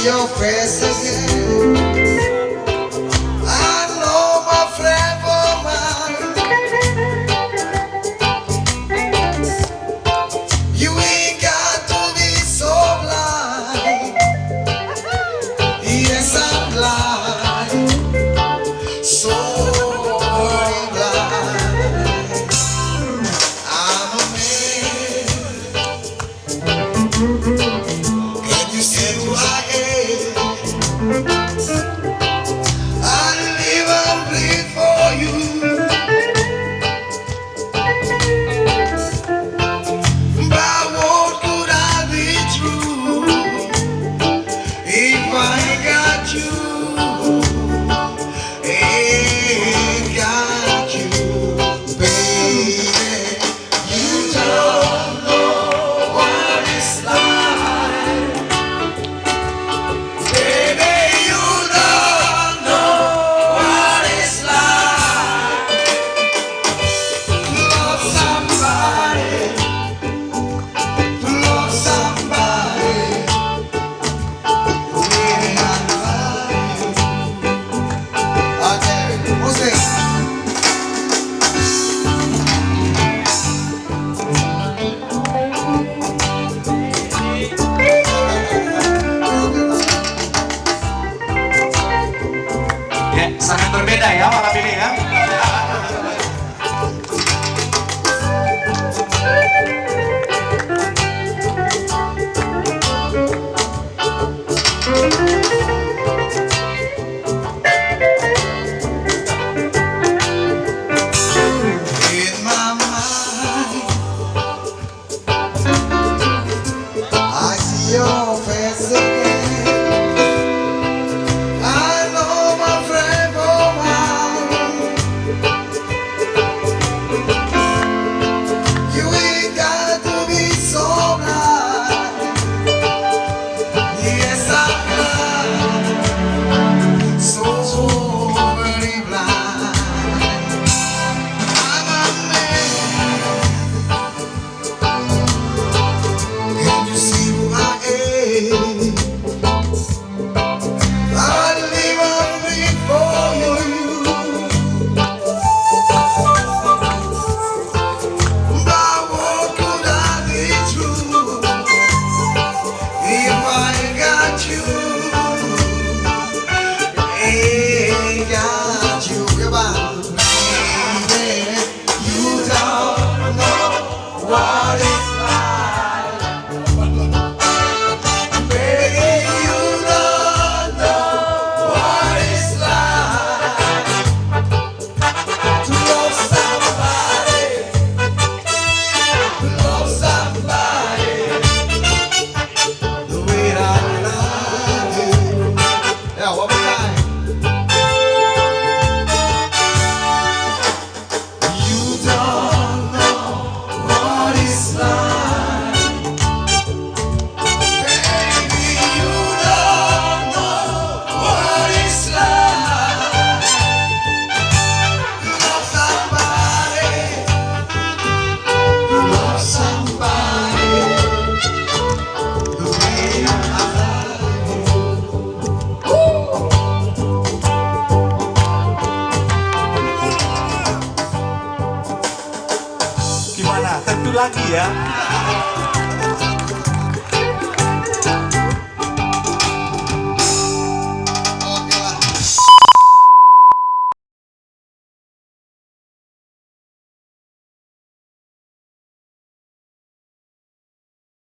see your face again. I know my friend for mine. You ain't got to be so blind. Yes, I'm blind. So very blind. I'm a man. Can you see who I am? I live and bleed for you. But what could I be true if I got you? Ain't got you, baby. You don't know what it's like. Baby, you don't know what it's like to love somebody, to love somebody the way I love you. Okay, what's this? Ya, sangat berbeda ya malam ini ya. In my mind, I see your face again. I know my friend for mine. You ain't got to be so blind. Yes, I'm blind. So very blind. I'm a man. Can you see who I am? I live and breathe for you. But what could I be true if I got you? Ain't got you, goodbye, baby. You don't know what it's like. Baby, you don't know what it's like to love somebody, the way I love you. Yeah, one more time. You don't know what it's like. Baby, you don't know what it's like to love somebody, the way I love you. Gimana? Tentu lagi ya.